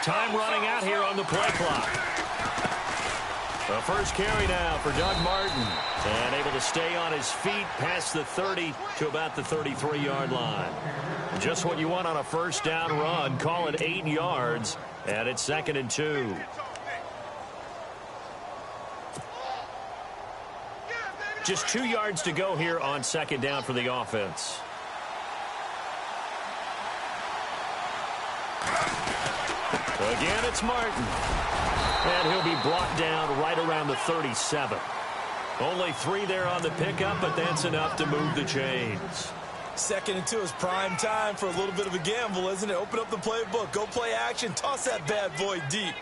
Time running out here on the play clock. The first carry now for Doug Martin. And able to stay on his feet past the 30 to about the 33-yard line. Just what you want on a first down run. Call it 8 yards. And it's 2nd and 2. Just 2 yards to go here on 2nd down for the offense. Again, it's Martin. And he'll be brought down right around the 37. Only 3 there on the pickup, but that's enough to move the chains. 2nd and 2 is prime time for a little bit of a gamble, isn't it? Open up the playbook, go play action, toss that bad boy deep.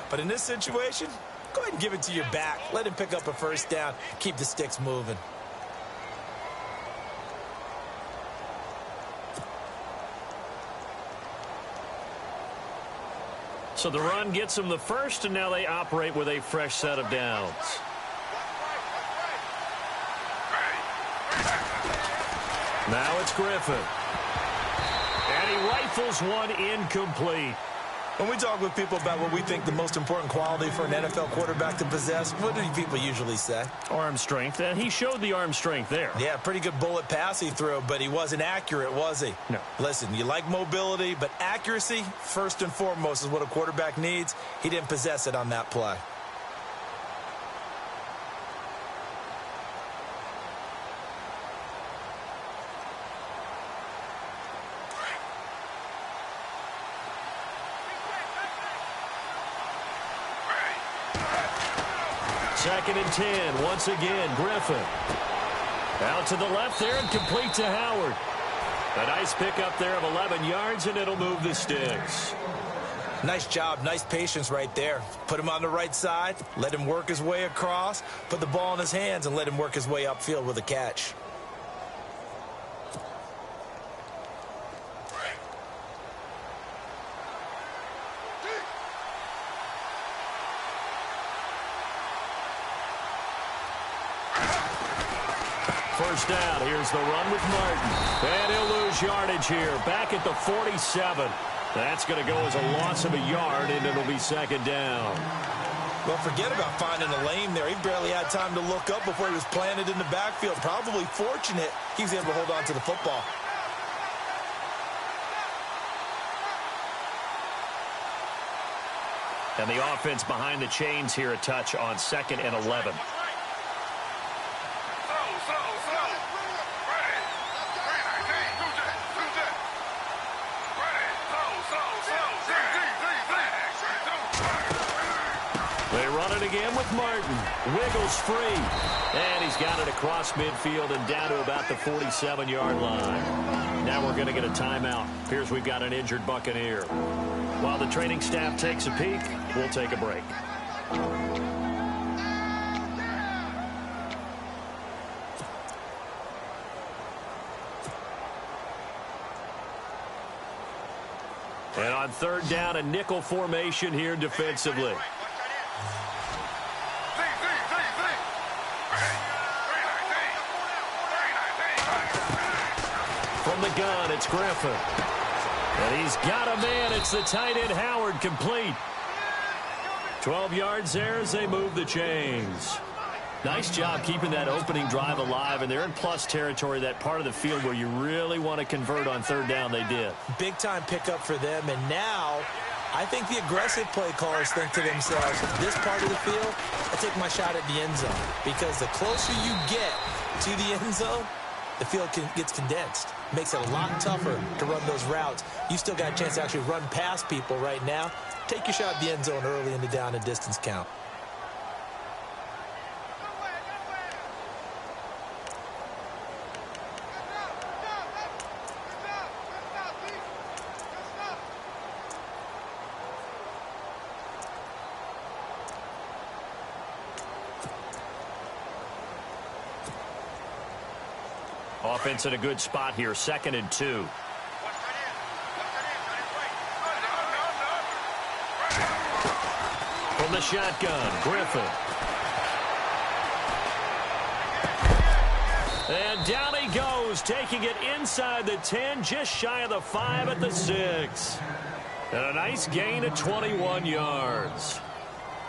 But in this situation, go ahead and give it to your back. Let him pick up a first down. Keep the sticks moving. So the run gets them the first, and now they operate with a fresh set of downs. Now it's Griffin. And he rifles one incomplete. When we talk with people about what we think the most important quality for an NFL quarterback to possess, what do people usually say? Arm strength, and he showed the arm strength there. Yeah, pretty good bullet pass he threw, but he wasn't accurate, was he? No. Listen, you like mobility, but accuracy, first and foremost, is what a quarterback needs. He didn't possess it on that play. Second and 10. Once again, Griffin. Out to the left there and complete to Howard. A nice pickup there of 11 yards, and it'll move the sticks. Nice job. Nice patience right there. Put him on the right side. Let him work his way across. Put the ball in his hands and let him work his way upfield with a catch. First down. Here's the run with Martin. And he'll lose yardage here. Back at the 47. That's going to go as a loss of a yard, and it'll be 2nd down. Well, forget about finding a lane there. He barely had time to look up before he was planted in the backfield. Probably fortunate he was able to hold on to the football. And the offense behind the chains here a touch on 2nd and 11. Again with Martin. Wiggles free. And he's got it across midfield and down to about the 47-yard line. Now we're going to get a timeout. Appears we've got an injured Buccaneer. While the training staff takes a peek, we'll take a break. And on 3rd down, a nickel formation here defensively. From the gun, it's Griffin. And he's got a man. It's the tight end, Howard, complete. 12 yards there as they move the chains. Nice job keeping that opening drive alive, and they're in plus territory, that part of the field where you really want to convert on 3rd down. They did. Big-time pickup for them, and now I think the aggressive play callers think to themselves, this part of the field, I take my shot at the end zone, because the closer you get to the end zone, the field gets condensed. Makes it a lot tougher to run those routes. You still got a chance to actually run past people right now. Take your shot at the end zone early in the down and distance count. Offense in a good spot here, 2nd and 2. From the shotgun, Griffin. And down he goes, taking it inside the 10, just shy of the 5 at the 6. And a nice gain of 21 yards.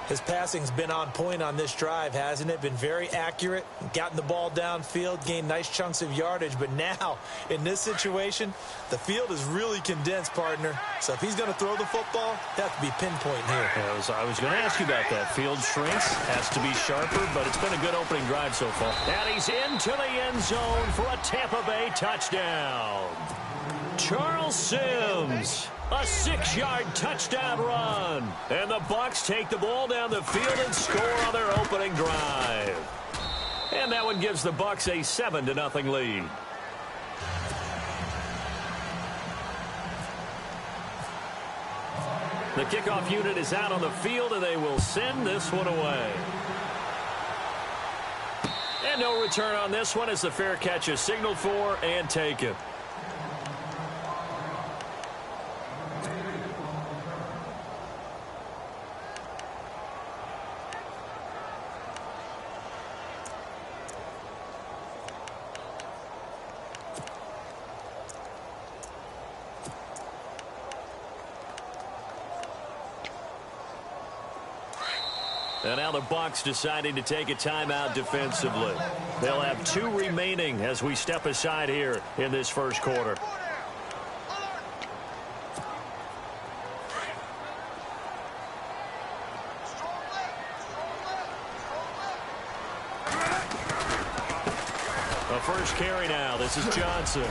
His passing's been on point on this drive, hasn't it? Been very accurate, gotten the ball downfield, gained nice chunks of yardage. But now, in this situation, the field is really condensed, partner. So if he's going to throw the football, that have to be pinpoint here. I was going to ask you about that. Field shrinks, has to be sharper, but it's been a good opening drive so far. And he's into the end zone for a Tampa Bay touchdown. Charles Sims. A 6-yard touchdown run. And the Bucs take the ball down the field and score on their opening drive. And that one gives the Bucs a 7-0 lead. The kickoff unit is out on the field, and they will send this one away. And no return on this one as the fair catch is signaled for and taken. And now the Bucs deciding to take a timeout defensively. They'll have 2 remaining as we step aside here in this first quarter. A first carry now. This is Johnson.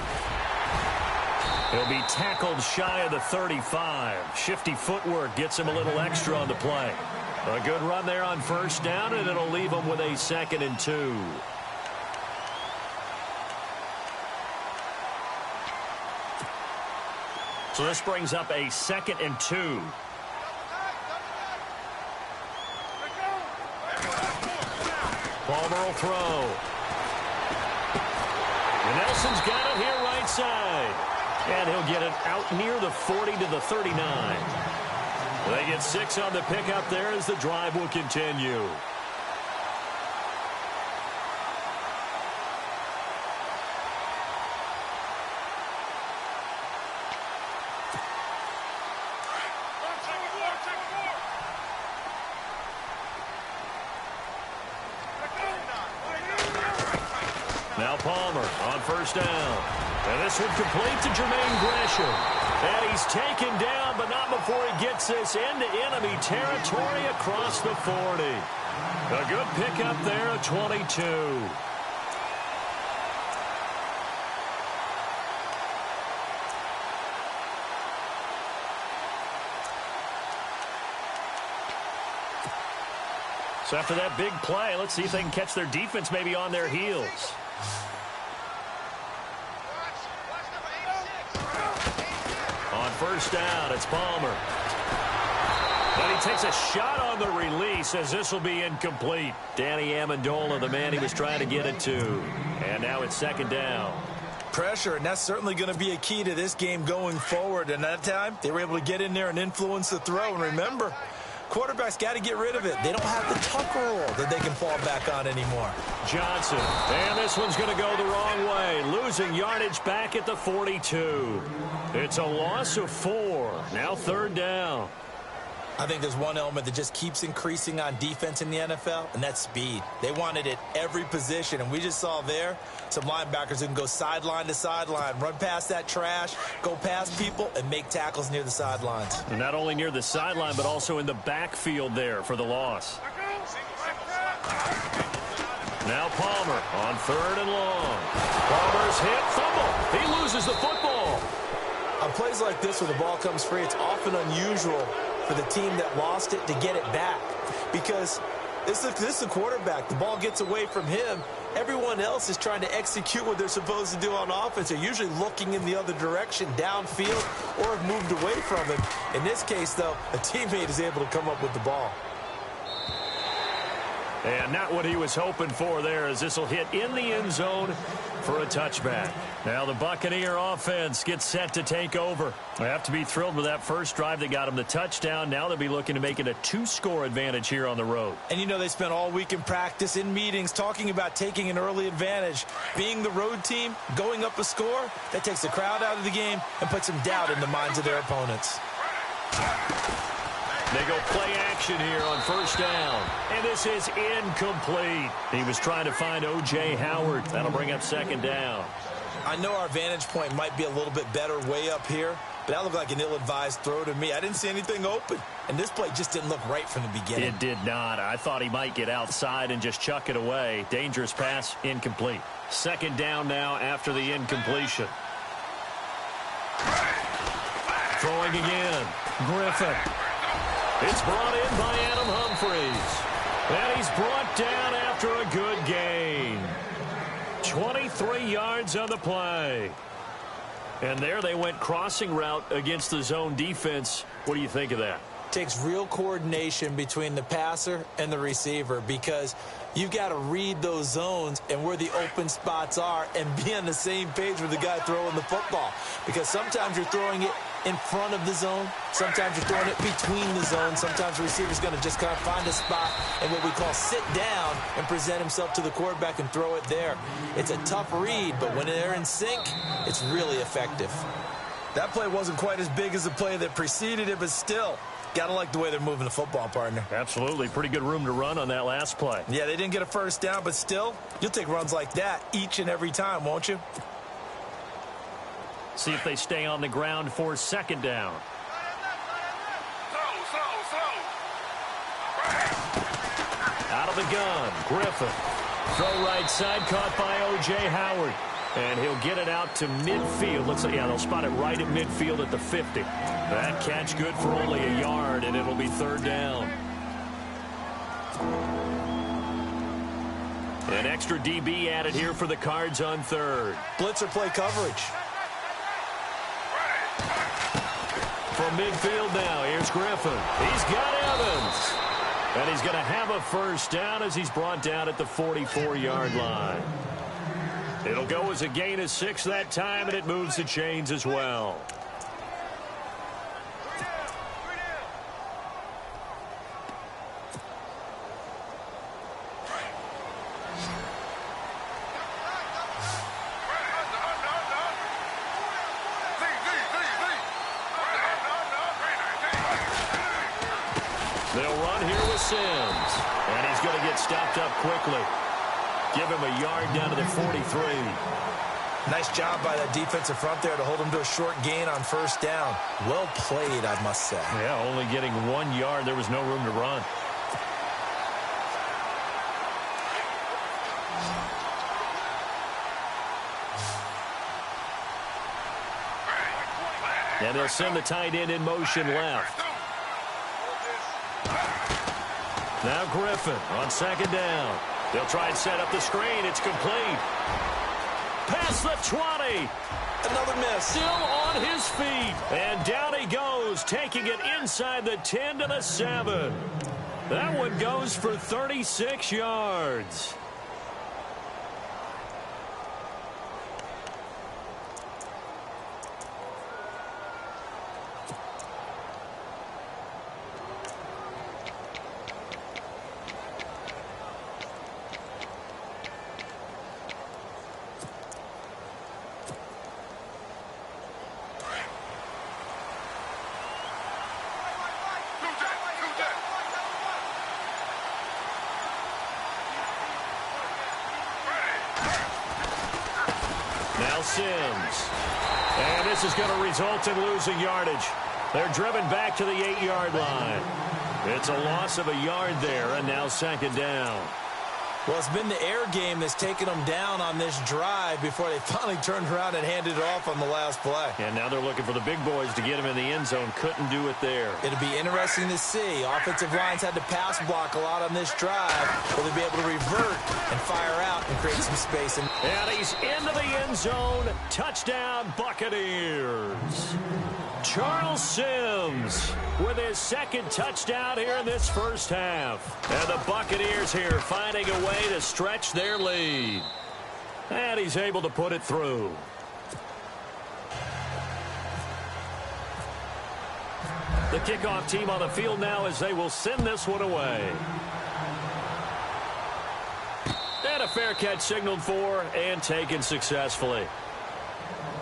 He'll be tackled shy of the 35. Shifty footwork gets him a little extra on the play. A good run there on first down, and it'll leave him with a 2nd and 2. So this brings up a 2nd and 2. Palmer will throw. And Nelson's got it here right side. And he'll get it out near the 40 to the 39. They get 6 on the pickup there as the drive will continue. Now Palmer on first down. And this one complete to Jermaine Gresham. And he's taken down, but not before he gets this into enemy territory across the 40. A good pickup there at 22. So after that big play, let's see if they can catch their defense maybe on their heels. On first down, it's Palmer. But he takes a shot on the release as this will be incomplete. Danny Amendola, the man he was trying to get it to. And now it's 2nd down. Pressure, and that's certainly going to be a key to this game going forward. And that time, they were able to get in there and influence the throw. And remember, quarterbacks got to get rid of it. They don't have the Tucker rule that they can fall back on anymore. Johnson, and this one's going to go the wrong way. Losing yardage back at the 42. It's a loss of 4. Now 3rd down. I think there's one element that just keeps increasing on defense in the NFL, and that's speed. They want it at every position, and we just saw there some linebackers who can go sideline to sideline, run past that trash, go past people, and make tackles near the sidelines. And not only near the sideline, but also in the backfield there for the loss. Now Palmer on 3rd and long. Palmer's hit, fumble. He loses the football. On plays like this where the ball comes free, it's often unusual for the team that lost it to get it back, because this is the quarterback. The ball gets away from him. Everyone else is trying to execute what they're supposed to do on offense. They're usually looking in the other direction, downfield, or have moved away from him. In this case, though, a teammate is able to come up with the ball. And not what he was hoping for there, as this will hit in the end zone for a touchback. Now the Buccaneer offense gets set to take over. They have to be thrilled with that first drive that got them the touchdown. Now they'll be looking to make it a 2-score advantage here on the road. And you know, they spent all week in practice, in meetings, talking about taking an early advantage. Being the road team, going up a score, that takes the crowd out of the game and puts some doubt in the minds of their opponents. They go play action here on first down. And this is incomplete. He was trying to find O.J. Howard. That'll bring up second down. I know our vantage point might be a little bit better way up here, but that looked like an ill-advised throw to me. I didn't see anything open, and this play just didn't look right from the beginning. It did not. I thought he might get outside and just chuck it away. Dangerous pass, incomplete. Second down now after the incompletion. Throwing again. Griffin. It's brought in by Adam Humphries. And he's brought down after a good gain. 23 yards on the play. And there they went crossing route against the zone defense. What do you think of that? Takes real coordination between the passer and the receiver because you've got to read those zones and where the open spots are and be on the same page with the guy throwing the football. Because sometimes you're throwing it in front of the zone. Sometimes you're throwing it between the zones. Sometimes the receiver's going to just kind of find a spot and what we call sit down and present himself to the quarterback and throw it there. It's a tough read, but when they're in sync, it's really effective. That play wasn't quite as big as the play that preceded it, but still, gotta like the way they're moving the football, partner. Absolutely. Pretty good room to run on that last play. Yeah, they didn't get a first down, but still, you'll take runs like that each and every time, won't you? See if they stay on the ground for second down. Out of the gun, Griffin. Throw right side, caught by O.J. Howard. And he'll get it out to midfield. Looks like, yeah, they'll spot it right at midfield at the 50. That catch good for only a yard, and it'll be third down. An extra DB added here for the Cards on third. Blitzer play coverage. From midfield now, here's Griffin. He's got Evans. And he's going to have a first down as he's brought down at the 44-yard line. It'll go as a gain of 6 that time, and it moves the chains as well. They'll run here with Sims. And he's going to get stopped up quickly. Give him a yard down to the 43. Nice job by that defensive front there to hold him to a short gain on first down. Well played, I must say. Yeah, only getting 1 yard. There was no room to run. And they'll send the tight end in motion left. Now Griffin on second down. They'll try and set up the screen. It's complete. Past the 20. Another miss. Still on his feet. And down he goes, taking it inside the 10 to the 7. That one goes for 36 yards. Sims. And this is going to result in losing yardage. They're driven back to the 8-yard line. It's a loss of a yard there, and now second down. Well, it's been the air game that's taken them down on this drive before they finally turned around and handed it off on the last play. And now they're looking for the big boys to get him in the end zone. Couldn't do it there. It'll be interesting to see. Offensive lines had to pass block a lot on this drive. Will they be able to revert and fire out and create some space? And he's into the end zone. Touchdown, Buccaneers. Charles Sims with his second touchdown here in this first half. And the Buccaneers here finding a way to stretch their lead. And he's able to put it through. The kickoff team on the field now as they will send this one away. And a fair catch signaled for and taken successfully.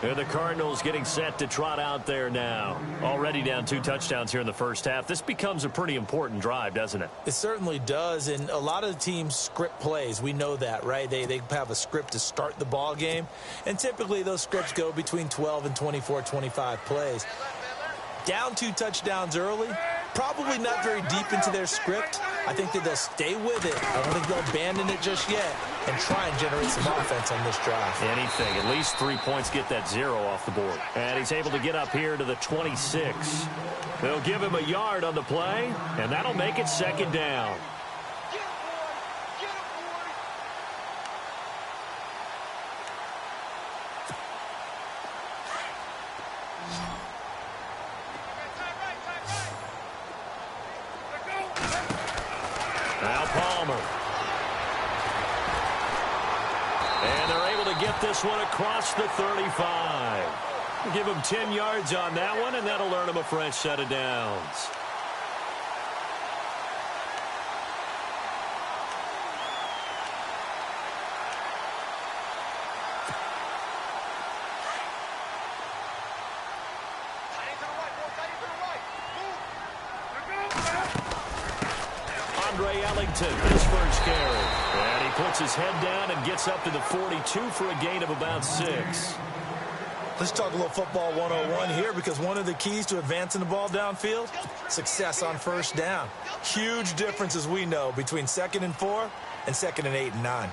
And the Cardinals getting set to trot out there now. Already down 2 touchdowns here in the first half. This becomes a pretty important drive, doesn't it? It certainly does, and a lot of the teams script plays. We know that, right? They have a script to start the ball game, and typically those scripts go between 12 and 24, 25 plays. Down 2 touchdowns early, probably not very deep into their script. I think that they'll stay with it. I don't think they'll abandon it just yet and try and generate some offense on this drive. Anything. At least 3 points get that 0 off the board. And he's able to get up here to the 26. They'll give him a yard on the play, and that'll make it 2nd down. Now Palmer. And they're able to get this one across the 35. Give him 10 yards on that one, and that'll earn him a fresh set of downs. His first carry. And he puts his head down and gets up to the 42 for a gain of about 6. Let's talk a little football 101 here, because one of the keys to advancing the ball downfield, success on first down. Huge difference, as we know, between 2nd and 4 and 2nd and 8 and 9.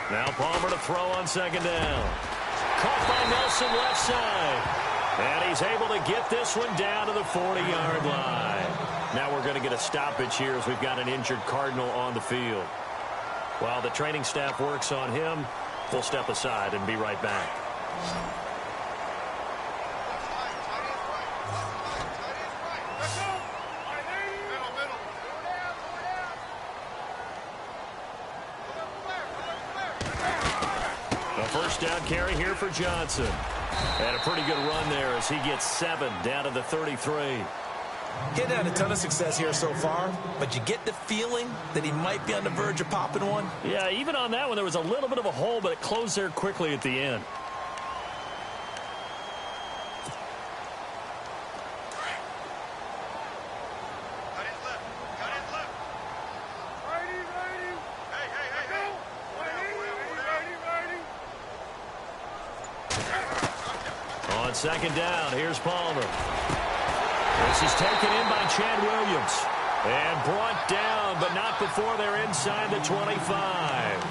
Now Palmer to throw on 2nd down. Caught by Nelson left side. And he's able to get this one down to the 40-yard line. Now we're going to get a stoppage here as we've got an injured Cardinal on the field. While the training staff works on him, we'll step aside and be right back. First down carry here for Johnson. And a pretty good run there as he gets 7 down to the 33. Getting had a ton of success here so far, but you get the feeling that he might be on the verge of popping one. Yeah, even on that one, there was a little bit of a hole, but it closed there quickly at the end. On 2nd down, here's Palmer. This is taken in by Chad Williams. And brought down, but not before they're inside the 25.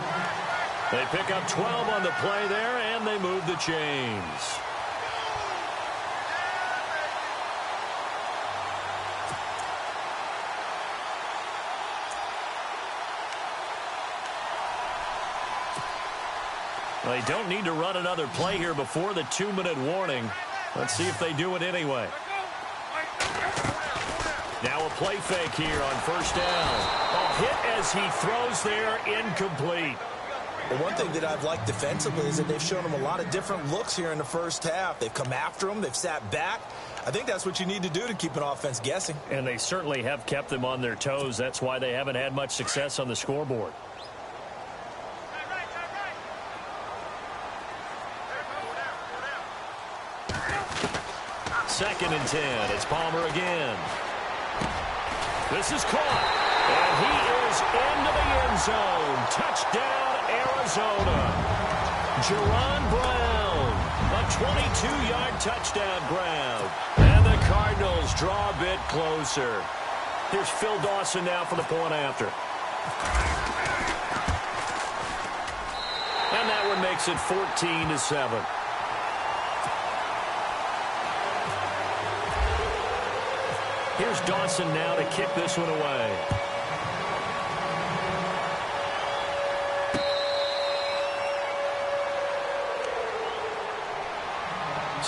They pick up 12 on the play there, and they move the chains. They don't need to run another play here before the 2-minute warning. Let's see if they do it anyway. Now a play fake here on 1st down. A hit as he throws there, incomplete. Well, one thing that I've liked defensively is that they've shown him a lot of different looks here in the first half. They've come after him. They've sat back. I think that's what you need to do to keep an offense guessing. And they certainly have kept them on their toes. That's why they haven't had much success on the scoreboard. 2nd and 10. It's Palmer again. This is caught. And he is into the end zone. Touchdown, Arizona. Jerron Brown. A 22-yard touchdown grab. And the Cardinals draw a bit closer. Here's Phil Dawson now for the point after. And that one makes it 14-7. Here's Dawson now to kick this one away.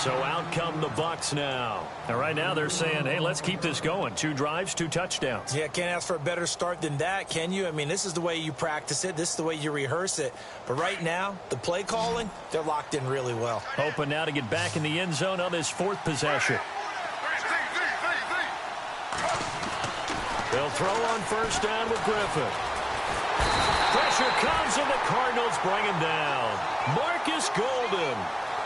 So out come the Bucs now. And right now they're saying, hey, let's keep this going. 2 drives, 2 touchdowns. Yeah, can't ask for a better start than that, can you? I mean, this is the way you practice it. This is the way you rehearse it. But right now, the play calling, they're locked in really well. Hoping now to get back in the end zone on this 4th possession. They'll throw on first down with Griffin. Pressure comes and the Cardinals bring him down. Marcus Golden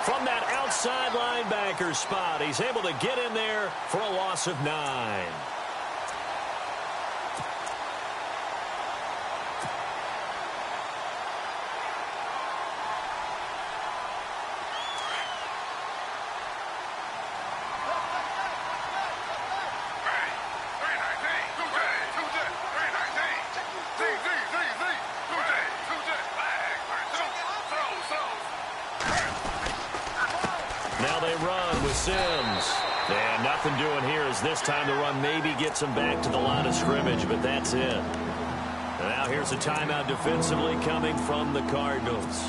from that outside linebacker spot. He's able to get in there for a loss of 9. Now they run with Sims. And nothing doing here as this time the run maybe gets them back to the line of scrimmage, but that's it. And now here's a timeout defensively coming from the Cardinals.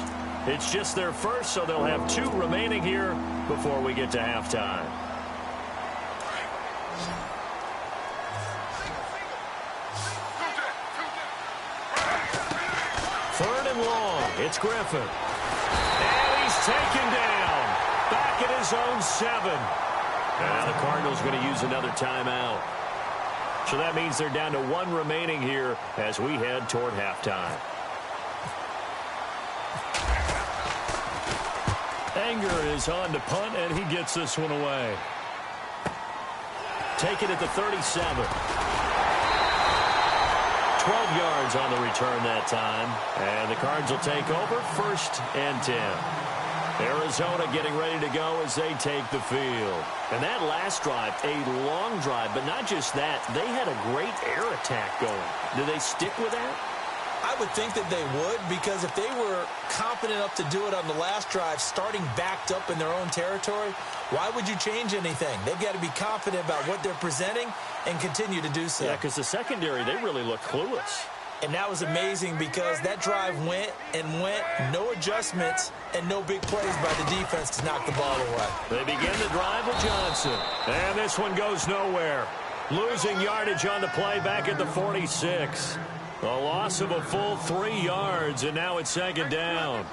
It's just their first, so they'll have 2 remaining here before we get to halftime. Third and long. It's Griffin. And he's taken down. Back at his own 7. Now the Cardinals going to use another timeout. So that means they're down to 1 remaining here as we head toward halftime. Anger is on to punt, and he gets this one away. Take it at the 37. 12 yards on the return that time. And the Cards will take over 1st and 10. Arizona getting ready to go as they take the field. And that last drive, a long drive, but not just that. They had a great air attack going. Do they stick with that? I would think that they would, because if they were confident enough to do it on the last drive, starting backed up in their own territory, why would you change anything? They've got to be confident about what they're presenting and continue to do so. Yeah, because the secondary, they really look clueless. And that was amazing because that drive went and went, no adjustments, and no big plays by the defense to knock the ball away. They begin the drive with Johnson. And this one goes nowhere. Losing yardage on the play back at the 46. A loss of a full 3 yards, and now it's 2nd down.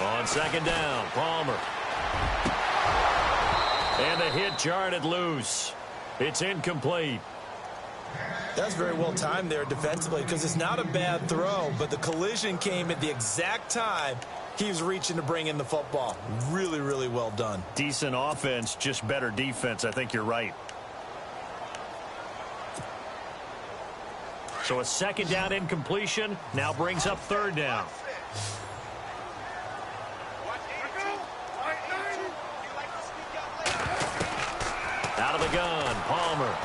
On 2nd down, Palmer. And the hit jarred it loose. It's incomplete. That's very well timed there defensively, because it's not a bad throw, but the collision came at the exact time he was reaching to bring in the football. Really, really well done. Decent offense, just better defense. I think you're right. So a 2nd down incompletion now brings up 3rd down. Out of the gun, Palmer.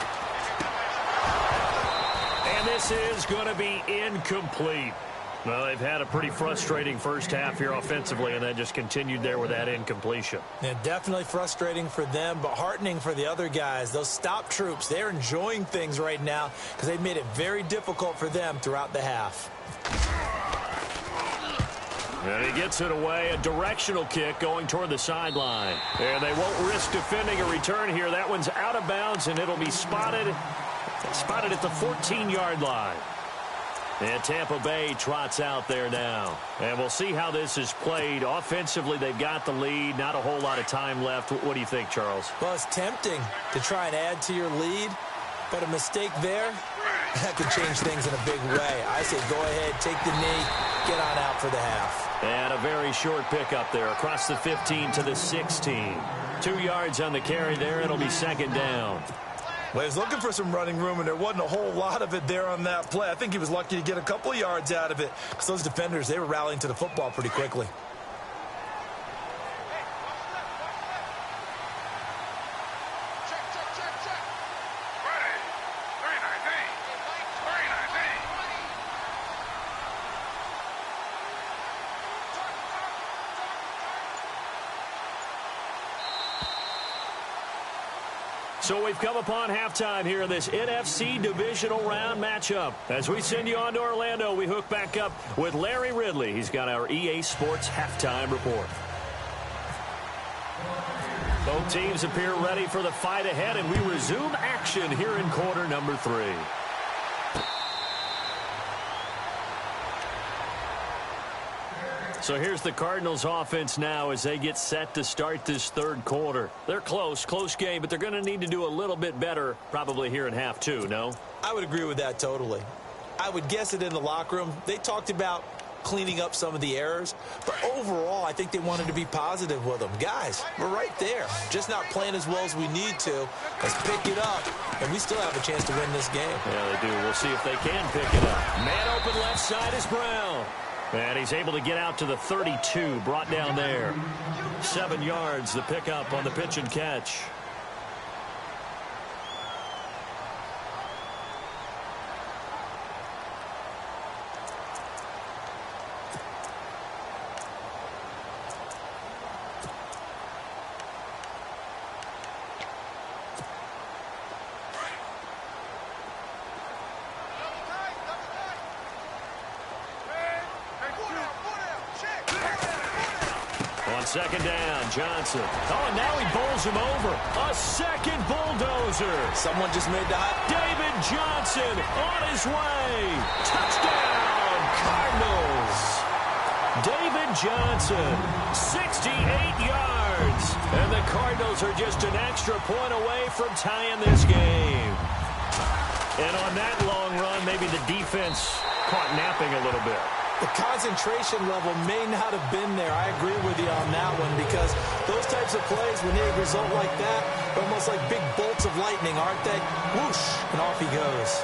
And this is going to be incomplete. Well, they've had a pretty frustrating first half here offensively, and then just continued there with that incompletion. Yeah, definitely frustrating for them, but heartening for the other guys. Those stop troops, they're enjoying things right now because they've made it very difficult for them throughout the half. And he gets it away, a directional kick going toward the sideline. And they won't risk defending a return here. That one's out of bounds, and it'll be spotted at the 14-yard line. And Tampa Bay trots out there now. And we'll see how this is played. Offensively, they've got the lead. Not a whole lot of time left. What do you think, Charles? Well, it's tempting to try and add to your lead, but a mistake there, that could change things in a big way. I say go ahead, take the knee, get on out for the half. And a very short pickup there across the 15 to the 16. 2 yards on the carry there. It'll be 2nd down. Well, he was looking for some running room, and there wasn't a whole lot of it there on that play. I think he was lucky to get a couple of yards out of it because those defenders, they were rallying to the football pretty quickly. So we've come upon halftime here in this NFC divisional round matchup. As we send you on to Orlando, we hook back up with Larry Ridley. He's got our EA Sports halftime report. Both teams appear ready for the fight ahead, and we resume action here in quarter number 3. So here's the Cardinals offense now as they get set to start this third quarter. They're close game, but they're going to need to do a little bit better probably here in half 2, no? I would agree with that totally. I would guess it in the locker room. They talked about cleaning up some of the errors, but overall I think they wanted to be positive with them. Guys, we're right there. Just not playing as well as we need to. Let's pick it up, and we still have a chance to win this game. Yeah, they do. We'll see if they can pick it up. Man open left side is Brown. And he's able to get out to the 32, brought down there. 7 yards, the pickup on the pitch and catch. Second down, Johnson. Oh, and now he bowls him over. A second bulldozer. Someone just made the high. David Johnson on his way. Touchdown, Cardinals. David Johnson, 68 yards. And the Cardinals are just an extra point away from tying this game. And on that long run, maybe the defense caught napping a little bit. The concentration level may not have been there. I agree with you on that one because those types of plays, when they result like that, are almost like big bolts of lightning, aren't they? Whoosh, and off he goes.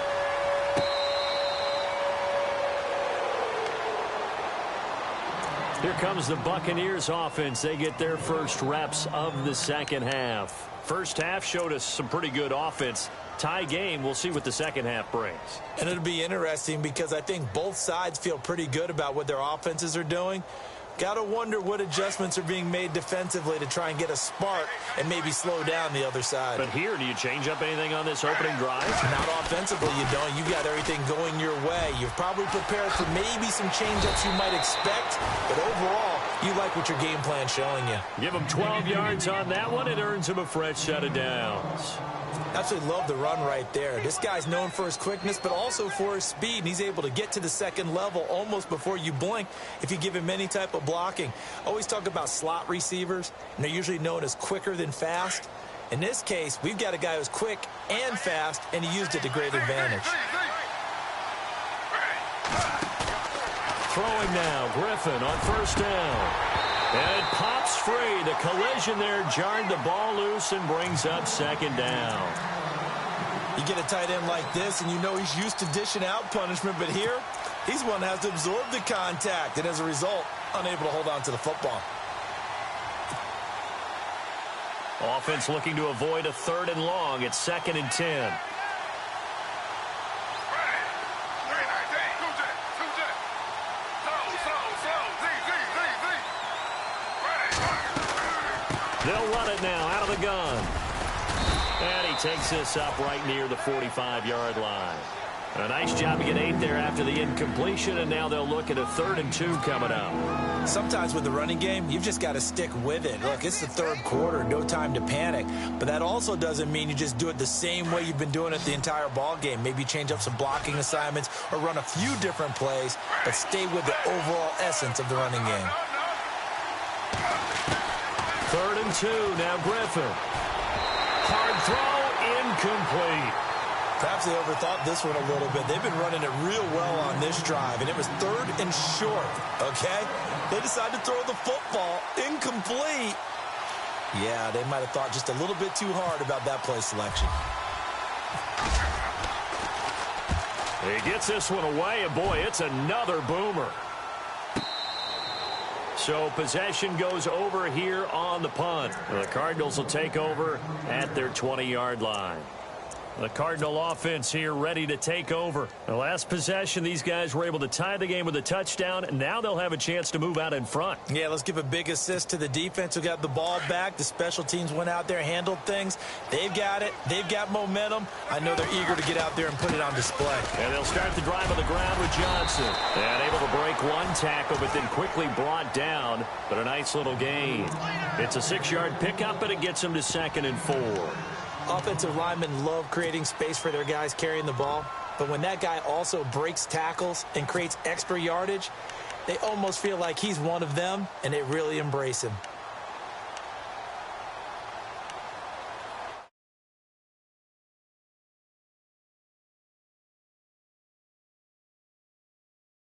Here comes the Buccaneers offense. They get their first reps of the second half. First half showed us some pretty good offense. Tie game, we'll see what the second half brings. And it'll be interesting because I think both sides feel pretty good about what their offenses are doing. Got to wonder what adjustments are being made defensively to try and get a spark and maybe slow down the other side. But here, do you change up anything on this opening drive? Not offensively, you don't. You got everything going your way. You've probably prepared for maybe some change-ups you might expect, but overall, you like what your game plan's showing you. Give him 12 yards on that one. It earns him a fresh set of downs. Absolutely love the run right there. This guy's known for his quickness, but also for his speed. And he's able to get to the second level almost before you blink if you give him any type of blocking. Always talk about slot receivers, and they're usually known as quicker than fast. In this case, we've got a guy who's quick and fast, and he used it to great advantage. Throwing now, Griffin on first down. And it pops free. The collision there jarred the ball loose and brings up second down. You get a tight end like this, and you know he's used to dishing out punishment, but here, he's one that has to absorb the contact, and as a result, unable to hold on to the football. Offense looking to avoid a 3rd and long. It's 2nd and 10. They'll run it now out of the gun. And he takes this up right near the 45-yard line. A nice job to get 8 there after the incompletion, and now they'll look at a 3rd and 2 coming up. Sometimes with the running game, you've just got to stick with it. Look, it's the 3rd quarter, no time to panic. But that also doesn't mean you just do it the same way you've been doing it the entire ball game. Maybe change up some blocking assignments or run a few different plays, but stay with the overall essence of the running game. 3rd and 2, now Griffin. Hard throw, incomplete. Perhaps they overthought this one a little bit. They've been running it real well on this drive, and it was 3rd and short, okay? They decided to throw the football incomplete. Yeah, they might have thought just a little bit too hard about that play selection. He gets this one away, and boy, it's another boomer. So possession goes over here on the punt. The Cardinals will take over at their 20-yard line. The Cardinal offense here ready to take over. The last possession, these guys were able to tie the game with a touchdown, and now they'll have a chance to move out in front. Yeah, let's give a big assist to the defense who got the ball back. The special teams went out there, handled things. They've got it. They've got momentum. I know they're eager to get out there and put it on display. And they'll start the drive on the ground with Johnson. And able to break one tackle, but then quickly brought down. But a nice little gain. It's a 6-yard pickup, and it gets them to 2nd and 4. Offensive linemen love creating space for their guys carrying the ball. But when that guy also breaks tackles and creates extra yardage, they almost feel like he's one of them, and they really embrace him.